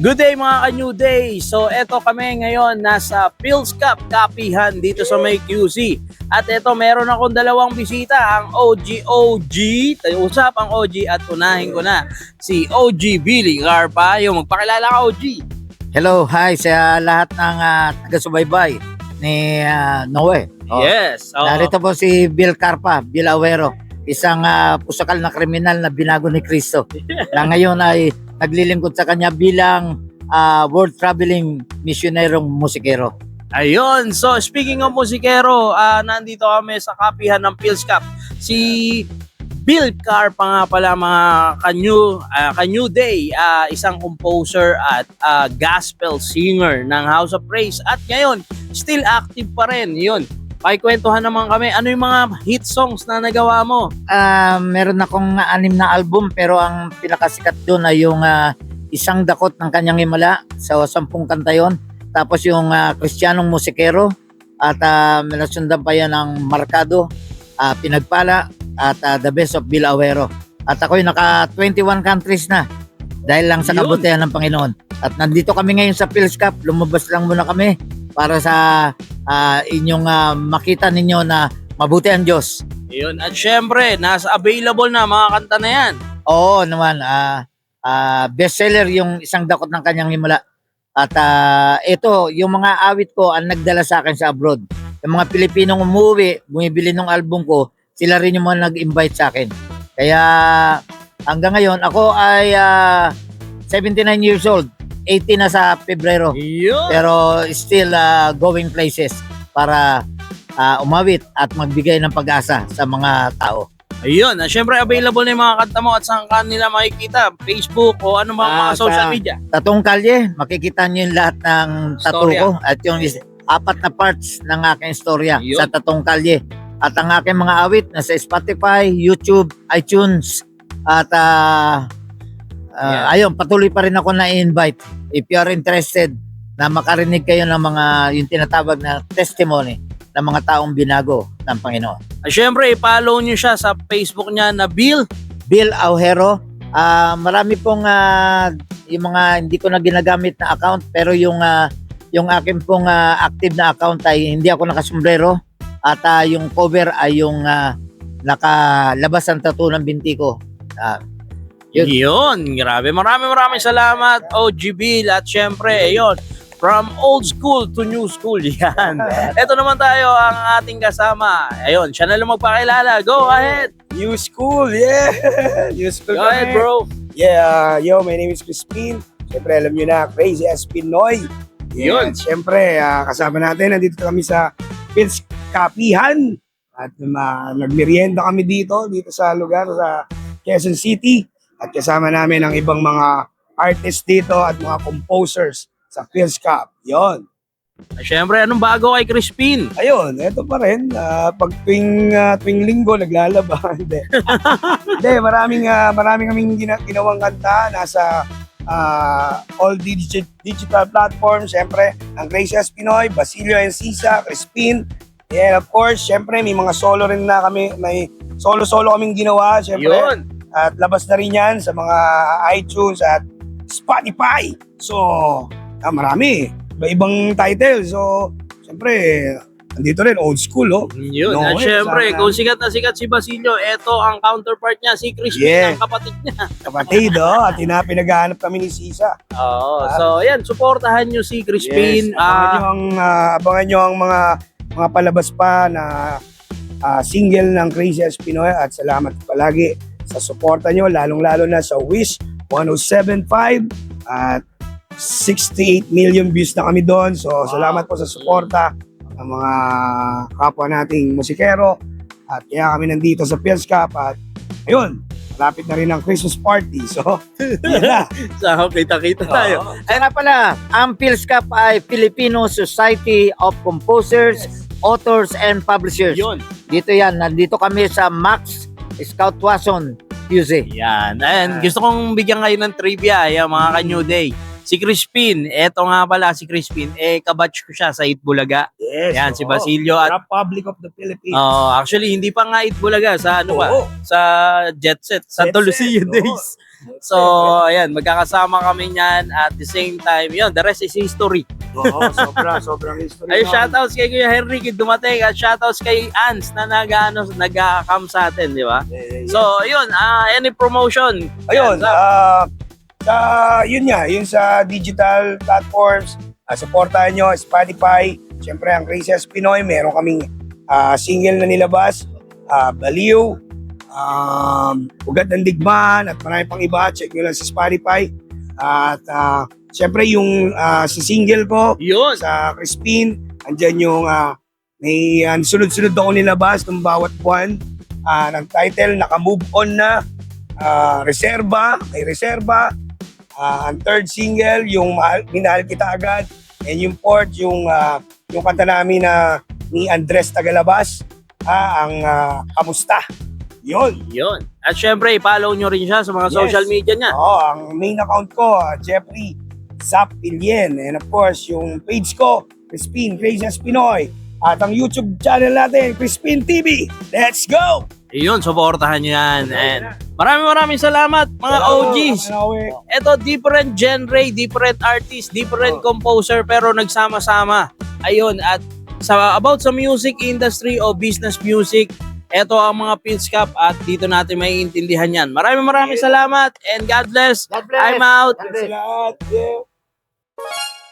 Good day mga ka-New Day! So eto kami ngayon nasa Phil's Cup Kapihan dito sa may QC. At eto meron akong dalawang bisita, ang OG. Tayo usap ang OG at unahin ko na si OG Billy Carpa. Yung magpakilala ka OG. Hello, hi sa lahat ng taga-subaybay ni Noe. Yes. Narito po si Bill Carpa, Bill Awero, isang pusakal na kriminal na binago ni Kristo. Na ngayon ay naglilingkod sa kanya bilang world traveling missionerong musikero. Ayun. So speaking of musikero, nandito kami sa kapihan ng Phil's Cup. Si Bill Carpa nga pala mga ka-New Day, isang composer at gospel singer ng House of Praise. At ngayon, still active pa rin. Yun. Pakikwentuhan naman kami, ano yung mga hit songs na nagawa mo? Meron akong 6 na album pero ang pinakasikat doon ay yung Isang Dakot ng Kanyang Himala sa 10 kanta yun. Tapos yung Kristiyanong Musikero at nasundan pa yan ng Markado, Pinagpala at The Best of Bill Awero. At ako'y naka 21 countries na dahil lang sa kabutihan ng Panginoon. At nandito kami ngayon sa Phil's Cup. Lumabas lang muna kami para sa inyong makita ninyo na mabuti ang Diyos. Yun. At syempre, nasa available na mga kanta na yan. Oo naman, bestseller yung Isang Dakot ng Kanyang Himala. At ito, yung mga awit ko ang nagdala sa akin sa abroad. Yung mga Pilipinong umuwi, bumibili ng album ko, sila rin yung mga nag-invite sa akin. Kaya hanggang ngayon, ako ay 79 years old. 80 na sa Pebrero. Yun. Pero still going places para umawit at magbigay ng pag-asa sa mga tao. Ayun, syempre available na yung mga kanta mo at saan ka nila makikita? Facebook o ano mga social media? Tatong Kalye, makikita niyo yung lahat ng tattoo Storya. ko at yung 4 na parts ng aking istorya Yun. sa Tatong Kalye. At ang aking mga awit nasa Spotify, YouTube, iTunes at ayun, patuloy pa rin ako na-invite. If you are interested na makarinig kayo ng mga yung tinatawag na testimony ng mga taong binago ng Panginoon. At syempre, i-follow nyo siya sa Facebook niya na Bill Awero. Marami pong yung mga hindi ko na ginagamit na account pero yung akin pong active na account ay hindi ako nakasombrero at yung cover ay yung nakalabas ang tattoo ng binti ko. Yun, grabe. Maraming salamat, OG Bill. At syempre, ayun, from old school to new school. Yan. Ito naman tayo, ang ating kasama. Ayun, siya na lang magpakilala. Go ahead. New school, yeah! New school Go ahead, bro. Yeah, yo, my name is Crispin. Siyempre, alam nyo na, Crazy as Pinoy. Yun. Siyempre, kasama natin, nandito kami sa Phil's Kapihan. At nagmerienda kami dito sa lugar, sa Quezon City. At kasama namin ang ibang mga artists dito at mga composers sa Phil's Cup. Yon. At syempre, anong bago kay Crispin? Ayun, eto pa rin. Pag tuwing linggo, naglalaba. Hindi. Hindi, maraming kaming ginawang kanta. Nasa all digital platforms. Siyempre, ang Gracias Pinoy, Basilio Encisa, Crispin. And of course, siyempre, may mga solo rin na kami. May solo kaming ginawa. Siyempre, Yun. at labas na rin yan sa mga iTunes at Spotify. So, marami. Iba-ibang title. So, siyempre, andito rin, old school, oh. Yun. No, At syempre, sana. kung sikat na sikat si Basilio, eto ang counterpart niya, si Crispin, Yeah. ang kapatid niya. Kapatid, oh. At pinaghahanap kami ni Sisa. Oo. So, yan, supportahan nyo si Crispin. Yes. Abangan nyo ang mga palabas pa na single ng Crazy as Pinoy. At salamat palagi sa suporta nyo, lalong-lalo na sa Wish 107.5 at 68 million views na kami doon. So, salamat po sa suporta ng mga kapwa nating musikero. At kaya kami nandito sa Phil's Cup. At ayun, malapit na rin ang Christmas party. So, yun na. So, kita-kita tayo. Ay nga pala, ang Phil's Cup ay Filipino Society of Composers, Authors, and Publishers. Yun. Dito yan, nandito kami sa Max Scout Wasson, QC. Yan. And gusto kong bigyan kayo ng trivia, yung mga ka-New Day. Si Si Crispin, eto nga pala si Crispin, kabatch ko siya sa Itbulaga. Yes. Yan, si oo. Basilio at Republic of the Philippines. actually hindi pa nga Itbulaga sa ano ba? Oo. Sa Jet Set, Santa Jet Lucia Set, oo. days. So, ayan, magkakasama kami niyan at the same time, yun, the rest is history. Oo, sobrang history. Ay, nun. shoutouts kay Kuya Henry dumating at shoutouts kay Ans na nag-come sa atin, di ba? So, yun, any promotion? Ayun, Yan, yun nga, yun sa digital platforms, supportahan nyo, Spotify, syempre ang Crazy as Pinoy, meron kaming single na nilabas, Baliw, Ugat ng Digmaan, at marami pang iba, check nyo lang sa Spotify. At syempre yung sa single ko, yun. sa Crispin, andyan yung may sunod-sunod ako nilabas ng bawat buwan ng title, naka-move on na, Reserba, may Reserba. Ang third single, yung Minahal Kita Agad. And yung fourth, yung kanta namin na ni Andres Tagalabas, ang Kamusta. Yun. Yun. At syempre, i-follow nyo rin siya sa mga Yes. social media niya. Oo, ang main account ko, Jeffrey Zap Pilien. And of course, yung page ko, Crispin, Crazy as Pinoy. At ang YouTube channel natin, Crispin TV. Let's go! Yun, supportahan nyo yan. And maraming salamat mga OGs. Ito, different genre, different artist, different composer, pero nagsama-sama. Ayun, at about sa music industry o business music, ito ang mga Pills Cup at dito natin maiintindihan yan. Maraming salamat and God bless. God bless. I'm out. God bless. Salamat. Yeah.